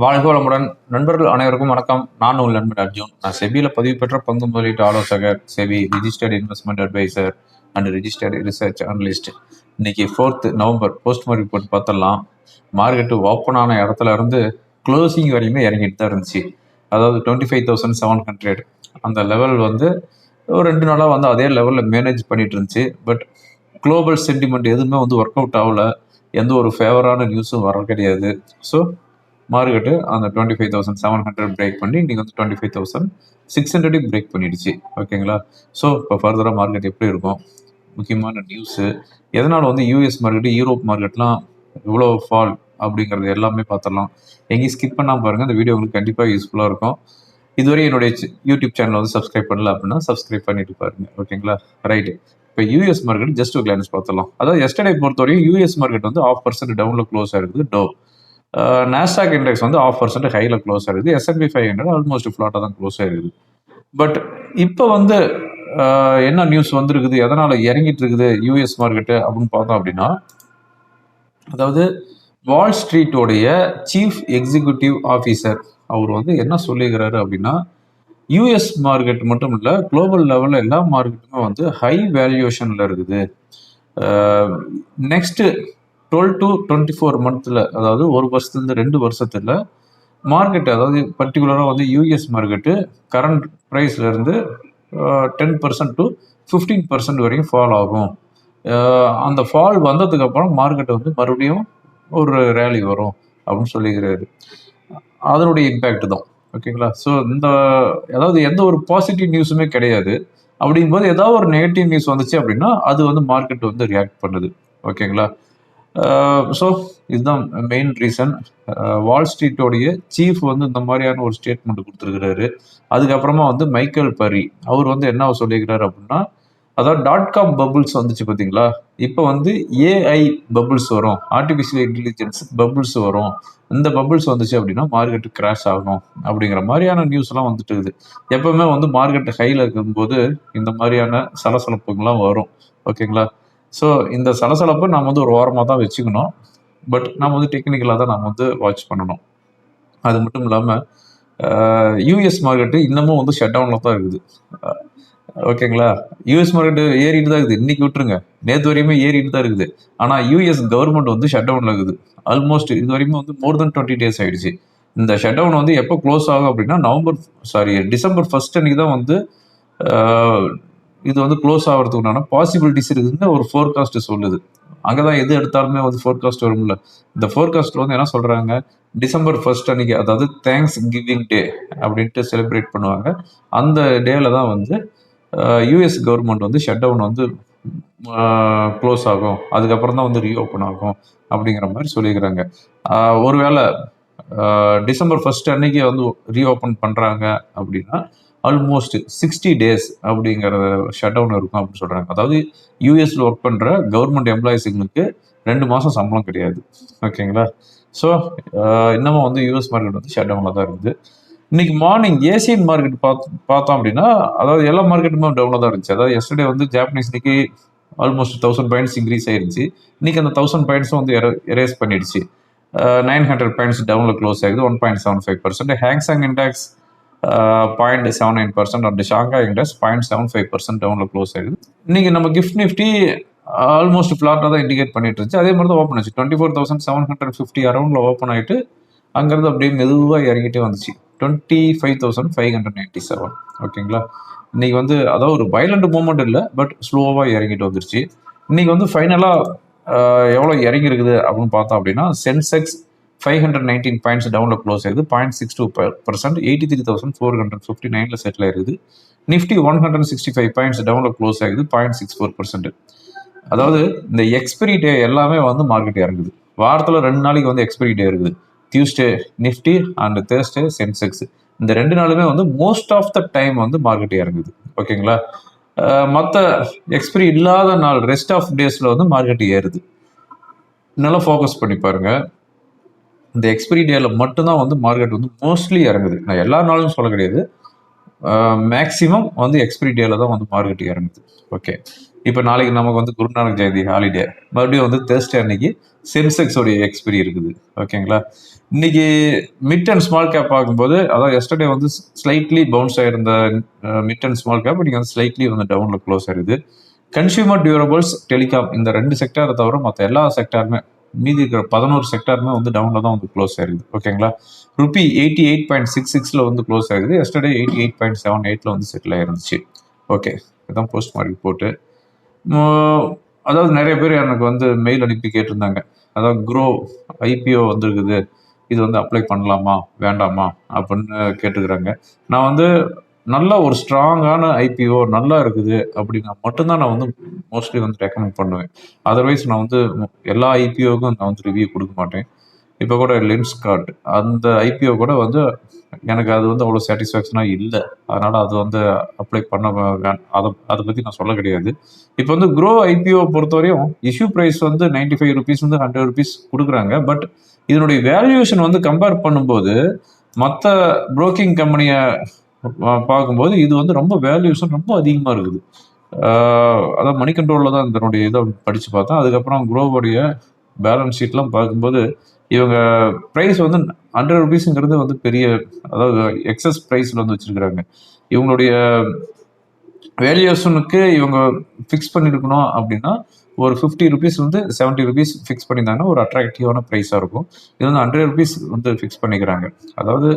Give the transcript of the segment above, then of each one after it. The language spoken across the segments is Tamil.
வாழ்க வளமுடன். நண்பர்கள் அனைவருக்கும் வணக்கம். நான் உங்கள் நண்பர் அர்ஜுன். நான் செபியில் பதிவு பெற்ற பங்கு முதலீட்டு ஆலோசகர், SEBI registered investment adviser and registered research analyst. இன்னைக்கு 4th November post market report பார்த்தலாம். மார்க்கெட்டு ஓப்பன் ஆன இடத்துல இருந்து க்ளோசிங் வரையுமே இறங்கிட்டு தான் இருந்துச்சு. அதாவது 25,700 அந்த லெவல் வந்து ஒரு 2 நாளாக வந்து அதே லெவலில் மேனேஜ் பண்ணிட்டு இருந்துச்சு. பட் குளோபல் சென்டிமெண்ட் எதுவுமே வந்து ஒர்க் அவுட் ஆகல. எந்த ஒரு ஃபேவரான நியூஸும் வர கிடையாது. ஸோ மார்க்கெட்டு அந்த 25,700 பிரேக் பண்ணி இன்னைக்கு வந்து 25,600 பிரேக் பண்ணிடுச்சு. ஓகேங்களா? ஸோ இப்போ ஃபர்தராக மார்க்கெட் எப்படி இருக்கும், முக்கியமான நியூஸு, எதனால் வந்து யூஎஸ் மார்க்கெட்டு யூரோப் மார்க்கெட்லாம் இவ்வளோ ஃபால் அப்படிங்கிறது எல்லாமே பார்த்துடலாம். எங்கேயும் ஸ்கிப் பண்ணாமல் பாருங்கள். இந்த வீடியோ உங்களுக்கு கண்டிப்பாக யூஸ்ஃபுல்லாக இருக்கும். இதுவரை என்னுடைய யூடியூப் சேனல் வந்து சப்ஸ்கிரைப் பண்ணல அப்படின்னா சப்ஸ்கிரைப் பண்ணிட்டு பாருங்க. ஓகேங்களா? ரைட்டு. இப்போ யூஎஸ் மார்க்கெட் ஜஸ்ட் ஒரு கிளான்ஸ் பார்த்துடலாம். அதாவது எஸ்டர்டே பொறுத்தவரையும் யூஎஸ் மார்க்கெட் வந்து 0.5% டவுனில் க்ளோஸ் ஆயிருக்குது. நாஸ்டாக் இண்டெக்ஸ் வந்து 0.5% ஹையில் க்ளோஸ் ஆயிருக்குது. S&P 500 ஆல்மோஸ்ட் ஃப்ளாட்டாக தான் க்ளோஸ் ஆயிருக்குது. பட் இப்போ வந்து என்ன நியூஸ் வந்திருக்குது, எதனால் இறங்கிட்டு இருக்குது யூஎஸ் மார்க்கெட்டு அப்படின்னு பார்த்தோம் அப்படின்னா, அதாவது வால் ஸ்ட்ரீட்டோடைய சீஃப் எக்ஸிக்யூட்டிவ் ஆஃபீஸர் அவர் வந்து என்ன சொல்லிக்கிறாரு அப்படின்னா, யூஎஸ் மார்க்கெட் மட்டும் இல்லை, குளோபல் லெவலில் எல்லா மார்க்கெட்டுமே வந்து ஹை வேல்யூவேஷனில் இருக்குது. நெக்ஸ்ட்டு 12 to 24 மந்த்தில், அதாவது ஒரு வருஷத்துலேருந்து 2 வருஷத்தில் மார்க்கெட்டு, அதாவது பர்டிகுலராக வந்து யூஎஸ் மார்க்கெட்டு கரண்ட் ப்ரைஸ்லேருந்து 10% to 15% வரைக்கும் ஃபால் ஆகும். அந்த ஃபால் வந்ததுக்கப்புறம் மார்க்கெட்டை வந்து மறுபடியும் ஒரு ரேலி வரும் அப்படின்னு சொல்லிக்கிறாரு. அதனுடைய இம்பேக்ட் தான். ஓகேங்களா? ஸோ அதாவது எந்த ஒரு பாசிட்டிவ் நியூஸுமே கிடையாது. அப்படிங்கும்போது ஏதாவது ஒரு நெகட்டிவ் நியூஸ் வந்துச்சு அப்படின்னா அது வந்து மார்க்கெட் வந்து ரியாக்ட் பண்ணுது. ஓகேங்களா? ஸோ இதுதான் மெயின் ரீசன். வால் ஸ்ட்ரீட்டோடைய சீஃப் வந்து இந்த மாதிரியான ஒரு ஸ்டேட்மெண்ட் கொடுத்துருக்கிறாரு. அதுக்கப்புறமா வந்து மைக்கேல் பரி அவர் வந்து என்ன சொல்லியிருக்கிறாரு அப்படின்னா, அதாவது .com பபுள்ஸ் வந்துச்சு பார்த்தீங்களா, இப்போ வந்து ஏஐ பபுள்ஸ் வரும், ஆர்டிஃபிஷியல் இன்டெலிஜென்ஸ் பபுள்ஸ் வரும். இந்த பபுள்ஸ் வந்துச்சு அப்படின்னா மார்க்கெட்டு கிராஷ் ஆகும் அப்படிங்கிற மாதிரியான நியூஸ்லாம் வந்துட்டு இருக்குது. எப்பவுமே வந்து மார்க்கெட்டு ஹையில் இருக்கும்போது இந்த மாதிரியான சலசலப்புங்கள்லாம் வரும். ஓகேங்களா? ஸோ இந்த சலசலப்பை நம்ம வந்து ஒரு ஓரமாக தான் வச்சுக்கணும். பட் நம்ம வந்து டெக்னிக்கலாக தான் நம்ம வந்து வாட்ச் பண்ணணும். அது மட்டும் இல்லாமல் யூஎஸ் மார்க்கெட்டு இன்னமும் வந்து ஷட் டவுனில் தான் இருக்குது. ஓகேங்களா? யூஎஸ் மார்க்கெட்டு ஏறிட்டு தான் இருக்குது. இன்னைக்கு விட்டுருங்க, நேற்று வரையுமே ஏறிட்டு தான் இருக்குது. ஆனால் யூஎஸ் கவர்மெண்ட் வந்து ஷட் டவுனில் இருக்குது. ஆல்மோஸ்ட் இது வரையுமே வந்து மோர் தென் 20 days ஆயிடுச்சு. இந்த ஷட் டவுன் வந்து எப்போ க்ளோஸ் ஆகும் அப்படின்னா டிசம்பர் 1 அன்னைக்கு தான் வந்து இது வந்து க்ளோஸ் ஆகிறதுக்குண்டான பாசிபிலிட்டிஸ் இருக்குதுன்னு ஒரு ஃபோர்காஸ்ட் சொல்லுது. அங்கே தான் எது எடுத்தாலுமே வந்து ஃபோர்காஸ்ட் வரும்ல. இந்த ஃபோர்காஸ்ட்டில் வந்து என்ன சொல்கிறாங்க, டிசம்பர் 1 அன்னைக்கு, அதாவது தேங்க்ஸ் கிவிங் டே அப்படின்ட்டு செலிப்ரேட் பண்ணுவாங்க. அந்த டேல தான் வந்து யூஎஸ் கவர்மெண்ட் வந்து ஷட் டவுன் வந்து க்ளோஸ் ஆகும், அதுக்கப்புறம் தான் வந்து ரீஓப்பன் ஆகும் அப்படிங்கிற மாதிரி சொல்லிக்கிறாங்க. ஒருவேளை டிசம்பர் 1 அன்னைக்கு வந்து ரீஓப்பன் பண்ணுறாங்க அப்படின்னா ஆல்மோஸ்ட் 60 days அப்படிங்கிற ஷட் டவுன் இருக்கும் அப்படின்னு சொல்கிறாங்க. அதாவது யூஎஸ்ல ஒர்க் பண்ணுற கவர்மெண்ட் எம்ப்ளாயிஸுங்களுக்கு 2 மாதம் சம்பளம் கிடையாது. ஓகேங்களா? ஸோ இன்னமும் வந்து யூஎஸ் மார்க்கெட் வந்து ஷட் டவுனில் தான் இருக்குது. இன்னைக்கு மார்னிங் ஏசியன் மார்க்கெட் பார்த்தோம் அப்படின்னா, அதாவது எல்லா மார்க்கெட்டுமே டவுனில் தான் இருந்துச்சு. அதாவது எஸ்டர்டே வந்து ஜாப்பனீஸ் நிக்கி ஆல்மோஸ்ட் 1000 பாயிண்ட்ஸ் இன்க்ரீஸ் ஆயிருச்சு. இன்னைக்கு அந்த 1000 பாயிண்ட்ஸும் வந்து எரேஸ் பண்ணிடுச்சு. 900 பாயிண்ட்ஸ் டவுனில் க்ளோஸ் ஆகுது, 1.75%. ஹேங்சாங் இண்டெக்ஸ் 0.79% அண்ட் ஷாங்காய் இண்டெக்ஸ் 0.75% டவுனில் க்ளோஸ் ஆகுது. இன்னைக்கு நம்ம கிஃப்ட் நிஃப்டி ஆல்மோஸ்ட் ஃப்ளாட்டாக தான் இண்டிகேட் பண்ணிட்டு இருந்துச்சு. அதே மாதிரி தான் ஓப்பன் ஆச்சு. 24,750 அரௌண்டில் ஓப்பன் ஆகிட்டு அங்கேருந்து அப்படியே மெதுவாக இறங்கிட்டே வந்துச்சு. 25,597. ஓகேங்களா? இன்னைக்கு வந்து அதாவது ஒரு வைலண்ட் மூவ்மெண்ட் இல்லை, பட் ஸ்லோவாக இறங்கிட்டு வந்துருச்சு. இன்னைக்கு வந்து ஃபைனலாக எவ்வளோ இறங்கி இருக்குது அப்படின்னு பார்த்தோம் அப்படின்னா, சென்செக்ஸ் 519 பாயிண்ட்ஸ் டவுனில் க்ளோஸ் ஆகுது, 0.62%, 83,459 செட்டில் ஆயிருக்குது. நிஃப்டி 165 பாயிண்ட்ஸ் டவுனில் க்ளோஸ் ஆகுது, 0.64%. அதாவது இந்த எக்ஸ்பைரி டே எல்லாமே வந்து மார்க்கெட் இறங்குது. வாரத்தில் 2 நாளைக்கு வந்து எக்ஸ்பைரி டே இருக்குது. Tuesday Nifty and Thursday Sensex. இந்த 2 நாளுமே வந்து மோஸ்ட் ஆஃப் த டைம் வந்து மார்க்கெட் இறங்குது. ஓகேங்களா? மற்ற எக்ஸ்பைரி இல்லாத நாள், ரெஸ்ட் ஆஃப் டேஸில் வந்து மார்க்கெட் ஏறுது. நல்லா ஃபோக்கஸ் பண்ணி பாருங்க. இந்த எக்ஸ்பைரி டேல மட்டும்தான் வந்து மார்க்கெட் வந்து மோஸ்ட்லி இறங்குது. நான் எல்லா நாளும் சொல்ல கிடையாது, மேக்சிமம் வந்து எக்ஸ்பைரி டேல தான் வந்து மார்க்கெட் இறங்குது. ஓகே, இப்போ நாளைக்கு நமக்கு வந்து குருநானக் ஜெயந்தி ஹாலிடே, மறுபடியும் வந்து தேர்ஸ்டே அன்னைக்கு சென்செக்ஸோடைய எக்ஸ்பிரி இருக்குது. ஓகேங்களா? இன்னைக்கு மிட் அண்ட் ஸ்மால் கேப் பார்க்கும்போது, அதாவது எஸ்டர்டே வந்து ஸ்லைட்லி பவுன்ஸ் ஆயிருந்த மிட் அண்ட் ஸ்மால் கேப் இன்னைக்கு வந்து ஸ்லைட்லி வந்து டவுன்ல க்ளோஸ் ஆயிருது. கன்சியூமர் டியூரபிள்ஸ், டெலிகாம் இந்த 2 செக்டாரை தவிர மற்ற எல்லா செக்டாருமே, மீதி இருக்கிற 11 செக்டாருமே வந்து டவுன்ல தான் வந்து க்ளோஸ் ஆயிருது. ஓகேங்களா? ருபி 88.66ல வந்து க்ளோஸ் ஆயிருது. எஸ்டர்டே 88.78ல வந்து செட்டில் ஆயிருந்துச்சு. ஓகே, இதுதான் போஸ்ட் மார்க்கெட் போட்டு. அதாவது நிறைய பேர் எனக்கு வந்து மெயில் அனுப்பி கேட்டிருந்தாங்க. அதாவது க்ரோ ஐபிஓ வந்துருக்குது, இது வந்து அப்ளை பண்ணலாமா வேண்டாமா அப்படின்னு கேட்டுக்கிறாங்க. நான் வந்து நல்ல ஒரு ஸ்ட்ராங்கான ஐபிஓ நல்லா இருக்குது அப்படின்னா மட்டும்தான் நான் வந்து மோஸ்ட்லி வந்து ரெக்கமெண்ட் பண்ணுவேன். அதர்வைஸ் நான் வந்து எல்லா ஐபிஓக்கும் நான் வந்து ரிவ்யூ கொடுக்க மாட்டேன். இப்போ கூட லென்ஸ்கார்ட் அந்த ஐபிஓ கூட வந்து எனக்கு அது வந்து அவ்வளோ சாட்டிஸ்ஃபேக்ஷனாக இல்லை. அதனால் அது வந்து அப்ளை பண்ண அதை பற்றி நான் சொல்ல கிடையாது. இப்போ வந்து க்ரோ ஐபிஓ பொறுத்தவரையும் இஷ்யூ ப்ரைஸ் வந்து 95 ருபீஸ் வந்து 100 ருபீஸ் கொடுக்குறாங்க. பட் இதனுடைய வேல்யூவேஷன் வந்து கம்பேர் பண்ணும்போது மற்ற புரோக்கிங் கம்பெனியை பார்க்கும்போது இது வந்து ரொம்ப வேல்யூவேஷன் ரொம்ப அதிகமாக இருக்குது. அதான் மணி கண்ட்ரோலில் தான் இதனுடைய இதை படித்து பார்த்தேன். அதுக்கப்புறம் க்ரோவோடைய பேலன்ஸ் ஷீட்லாம் பார்க்கும்போது இவங்க ப்ரைஸ் வந்து 100 ருபீஸுங்கிறது வந்து பெரிய, அதாவது எக்ஸஸ் ப்ரைஸில் வந்து வச்சுருக்கிறாங்க. இவங்களுடைய வேல்யூஷனுக்கு இவங்க ஃபிக்ஸ் பண்ணியிருக்கணும் அப்படின்னா ஒரு 50 ருபீஸ் வந்து 70 ருபீஸ் ஃபிக்ஸ் பண்ணியிருந்தாங்கன்னா ஒரு அட்ராக்டிவான ப்ரைஸாக இருக்கும். இது வந்து 100 ருபீஸ் வந்து ஃபிக்ஸ் பண்ணிக்கிறாங்க. அதாவது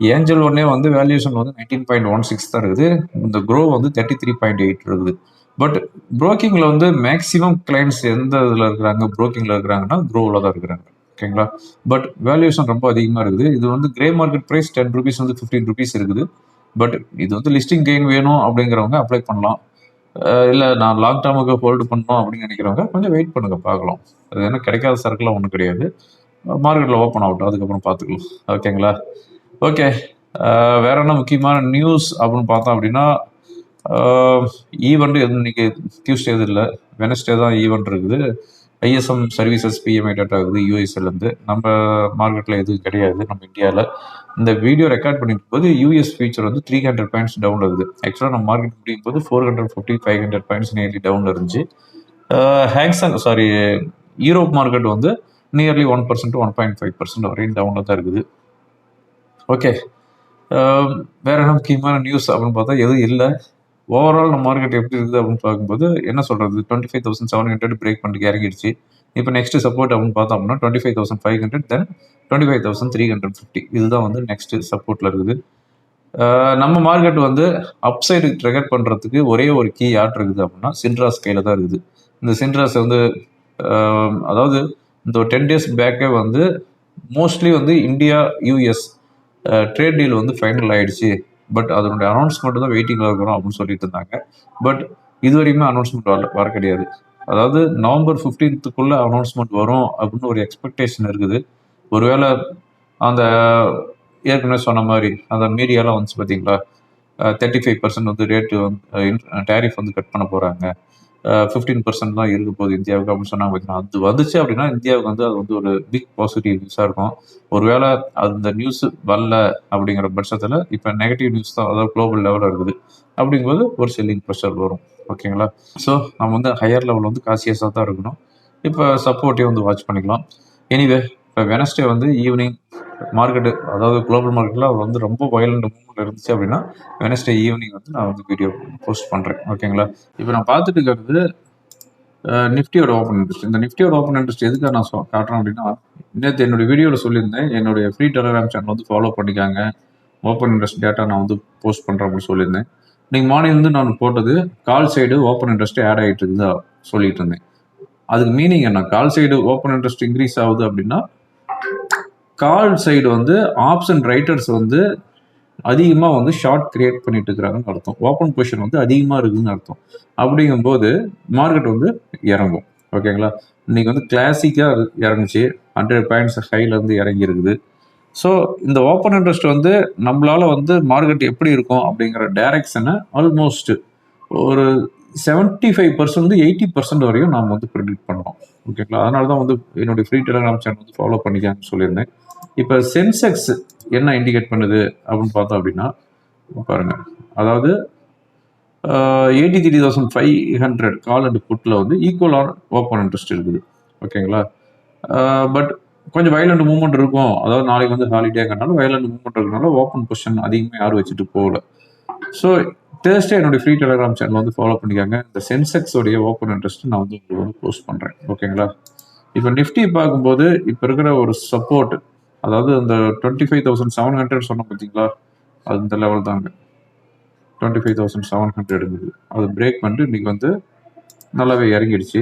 ஏஞ்சல் ஒன்னே வந்து வேல்யூஷன் வந்து 19.16 தான் இருக்குது. இந்த க்ரோ வந்து 33.8 இருக்குது. பட் புரோக்கிங்கில் வந்து மேக்ஸிமம் கிளைண்ட்ஸ் எந்த இதில் இருக்கிறாங்க, புரோக்கிங்கில் இருக்கிறாங்கன்னா க்ரோவில் தான் இருக்கிறாங்க. ஓகேங்களா? பட் வேல்யூஷன் ரொம்ப அதிகமாக இருக்குது. இது வந்து கிரே மார்க்கெட் ப்ரைஸ் 10 ருபீஸ் வந்து 15 ருபீஸ் இருக்குது. பட் இது வந்து லிஸ்டிங் கெயின் வேணும் அப்படிங்கிறவங்க அப்ளை பண்ணலாம். இல்லை நான் லாங் டேர்முக்கு ஹோல்டு பண்ணணும் அப்படின்னு நினைக்கிறவங்க கொஞ்சம் வெயிட் பண்ணுங்க, பார்க்கலாம். அது என்ன கிடைக்காத சரக்குலாம் ஒன்றும் கிடையாது. மார்க்கெட்டில் ஓப்பன் ஆகட்டும், அதுக்கப்புறம் பார்த்துக்கலாம். ஓகேங்களா? ஓகே, வேற என்ன முக்கியமான நியூஸ் அப்படின்னு பார்த்தோம் அப்படின்னா ஈவெண்ட் எதுவும் இன்னைக்கு டியூஸ்டே எதுவும் இல்லை, வெனஸ்டே தான் ஈவெண்ட் இருக்குது. ஐஎஸ்எம் சர்வீசஸ் பிஎம்ஐ டேட்டா இருக்குது யூஎஸ்எல்லேருந்து. நம்ம மார்க்கெட்டில் எதுவும் கிடையாது நம்ம இந்தியாவில். இந்த வீடியோ ரெக்கார்ட் பண்ணிருக்கும் போது யூஎஸ் ஃபியூச்சர் வந்து 300 பாயிண்ட்ஸ் டவுன் இருக்குது. ஆக்சுவலாக நம்ம மார்க்கெட் முடியும் போது 450 500 பாயிண்ட்ஸ் நியர்லி டவுனில் இருந்துச்சு. யூரோப் மார்க்கெட் வந்து நியர்லி 1% 1.5% வரையும் டவுனில் தான் இருக்குது. ஓகே, வேற என்ன முக்கியமான நியூஸ் அப்படின்னு பார்த்தா எதுவும் இல்லை. ஓவரால் நம்ம மார்க்கெட் எப்படி இருக்குது அப்படின்னு பார்க்கும்போது என்ன சொல்கிறது, 25,700 பிரேக் பண்ணிட்டு இறங்கிடுச்சு. இப்போ நெக்ஸ்ட் சப்போர்ட் அப்படின்னு பார்த்தோம் அப்படின்னா 25,500, தென் 25,350. இதுதான் வந்து நெக்ஸ்ட் சப்போர்ட்டில் இருக்குது. நம்ம மார்க்கெட் வந்து அப்சைடு ட்ரிகர் பண்ணுறதுக்கு ஒரே ஒரு கீ யாட் இருக்குது அப்படின்னா சின்ட்ராஸ் கையில் தான் இருக்குது. இந்த சின்ட்ராஸ் வந்து அதாவது இந்த 10 days பேக்கே வந்து மோஸ்ட்லி வந்து இந்தியா யூஎஸ் ட்ரேட் டீல் வந்து ஃபைனல் ஆயிடுச்சு. பட் அதனுடைய அனௌன்ஸ்மெண்ட் தான் வெயிட்டிங்கில் இருக்கிறோம் அப்படின்னு சொல்லிட்டு இருந்தாங்க. பட் இது வரைக்குமே அனௌன்ஸ்மெண்ட் வர கிடையாது. அதாவது நவம்பர் 15th அனௌன்ஸ்மெண்ட் வரும் அப்படின்னு ஒரு எக்ஸ்பெக்டேஷன் இருக்குது. ஒருவேளை அந்த ஏற்கனவே சொன்ன மாதிரி அந்த மீடியாலாம் வந்துச்சு பார்த்தீங்களா, 35% வந்து ரேட்டு வந்து டேரிஃப் வந்து கட் பண்ண போகிறாங்க, 15% தான் இருக்க போகுது இந்தியாவுக்கு அப்படின்னு சொன்னாங்க பார்த்தீங்கன்னா, அது வந்துச்சு அப்படின்னா இந்தியாவுக்கு வந்து அது வந்து ஒரு பிக் பாசிட்டிவ் நியூஸாக இருக்கும். ஒருவேளை அந்த நியூஸ் வரல அப்படிங்கிற பட்சத்தில் இப்போ நெகட்டிவ் நியூஸ் தான், அதாவது குளோபல் லெவலில் இருக்குது. அப்படிங்கும்போது ஒரு செல்லிங் ப்ரெஷர் வரும். ஓகேங்களா? ஸோ நம்ம வந்து ஹையர் லெவல் வந்து காசியஸாக தான் இருக்கணும். இப்போ சப்போர்ட்டே வந்து வாட்ச் பண்ணிக்கலாம். எனிவே இப்போ வெனஸ்டே வந்து ஈவினிங் மார்க்கெட்டு, அதாவது குளோபல் மார்க்கெட்டில் வந்து ரொம்ப வயலண்ட் மூவ்மெண்ட் இருந்துச்சு அப்படின்னா வெனஸ்டே ஈவினிங் வந்து நான் வந்து வீடியோ போஸ்ட் பண்ணுறேன். ஓகேங்களா? இப்போ நான் பார்த்துட்டு இருக்கிறது நிஃப்டியோட ஓப்பன் இன்ட்ரெஸ்ட். இந்த நிஃப்டியோட ஓப்பன் இன்ட்ரெஸ்ட் எதுக்காக நான் காட்டுறேன் அப்படின்னா, நேற்று என்னுடைய வீடியோவில் சொல்லியிருந்தேன், என்னுடைய ஃப்ரீ டெலிகிராம் சேனல் வந்து ஃபாலோ பண்ணிக்காங்க, ஓப்பன் இன்ட்ரெஸ்ட் டேட்டா நான் வந்து போஸ்ட் பண்ணுறேன் அப்படின்னு சொல்லியிருந்தேன். இன்னைக்கு மார்னிங் வந்து நான் போட்டது call side open interest add ஆகிட்டு இருக்குதா சொல்லிட்டு இருந்தேன். அதுக்கு மீனிங் என்ன, call side open interest increase ஆகுது அப்படின்னா கால் சைடு வந்து ஆப்ஷன் ரைட்டர்ஸ் வந்து அதிகமாக வந்து ஷார்ட் கிரியேட் பண்ணிட்டு இருக்கிறாங்கன்னு அர்த்தம். ஓப்பன் பொசிஷன் வந்து அதிகமாக இருக்குதுன்னு அர்த்தம். அப்படிங்கும்போது மார்க்கெட் வந்து இறங்கும். ஓகேங்களா? இன்னைக்கு வந்து கிளாசிக்காக இறங்குச்சு, 100 பாயிண்ட்ஸ் ஹைல இருந்து இறங்கி இருக்குது. ஸோ இந்த ஓப்பன் இன்ட்ரெஸ்ட் வந்து நம்மளால வந்து மார்க்கெட் எப்படி இருக்கும் அப்படிங்கிற டைரக்ஷனை ஆல்மோஸ்ட் ஒரு 75% 80% வரையும் நாம் வந்து ப்ரிடிக்ட் பண்ணோம். ஓகேங்களா? அதனால தான் வந்து என்னுடைய ஃப்ரீ டெலிகிராம் சேனல் வந்து ஃபாலோ பண்ணிக்கான்னு சொல்லியிருந்தேன். இப்போ சென்செக்ஸ் என்ன இண்டிகேட் பண்ணுது அப்படின்னு பார்த்தோம் அப்படின்னா பாருங்க, அதாவது 83,500 கால் அண்ட் புட்டில் வந்து ஈக்குவலான ஓப்பன் இன்ட்ரெஸ்ட் இருக்குது. ஓகேங்களா? பட் கொஞ்சம் வயலண்ட் மூவ்மெண்ட் இருக்கும். அதாவது நாளைக்கு வந்து ஹாலிடேங்கிறனால வயலண்ட் மூவ்மெண்ட் இருக்கனால ஓப்பன் பொசிஷன் அதிகமாக யாரும் வச்சுட்டு போகல. ஸோ தேர்ஸ்டே என்னுடைய ஃப்ரீ டெலிகிராம் சேனல் வந்து ஃபாலோ பண்ணிக்காங்க. இந்த சென்செக்ஸ் உடைய ஓப்பன் இன்ட்ரெஸ்ட் நான் வந்து உங்களுக்கு வந்து போஸ்ட் பண்ணுறேன். ஓகேங்களா? இப்போ நிஃப்டி பார்க்கும்போது இப்போ இருக்கிற ஒரு சப்போர்ட், அதாவது அந்த 25,700 சொன்ன பார்த்தீங்களா, அது இந்த லெவல் தாங்க. 25,700 இருந்தது. அது பிரேக் பண்ணிட்டு இன்னைக்கு வந்து நல்லாவே இறங்கிடுச்சு.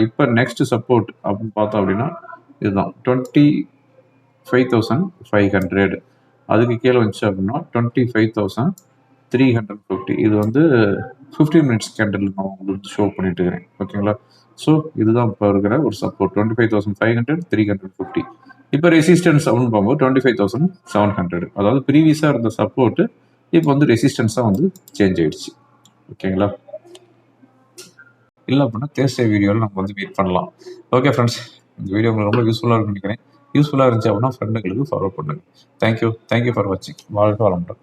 இப்போ நெக்ஸ்ட் சப்போர்ட் அப்படின்னு பார்த்தோம் அப்படின்னா இதுதான் 25,500. அதுக்கு கீழே வந்துச்சு அப்படின்னா 25,350. இது வந்து 15 மினிட்ஸ் கேண்டில் நான் உங்களுக்கு ஷோ பண்ணிட்டு இருக்கிறேன். ஓகேங்களா? ஸோ இதுதான் இப்போ இருக்கிற ஒரு சப்போர்ட் 25,500, 350. இப்போ ரெசிஸ்டன்ஸ் அப்படின்னு பார்க்கும்போது 25,700. அதாவது ப்ரீவியஸாக இருந்த சப்போர்ட்டு இப்போ வந்து ரெசிஸ்டன்ஸாக வந்து சேஞ்ச் ஆயிடுச்சு. ஓகேங்களா? இல்லை அப்படின்னா தேர்ஸ்டே வீடியோவில் நம்ம வந்து மீட் பண்ணலாம். ஓகே ஃப்ரெண்ட்ஸ், இந்த வீடியோ உங்களுக்கு ரொம்ப யூஸ்ஃபுல்லாக இருக்குன்னு நினைக்கிறேன். யூஸ்ஃபுல்லாக இருந்துச்சு அப்படின்னா ஃப்ரெண்டுங்களுக்கு ஃபாலோ பண்ணுங்கள். தேங்க்யூ ஃபார் வாட்சிங். வாழ்க வளமுடன்.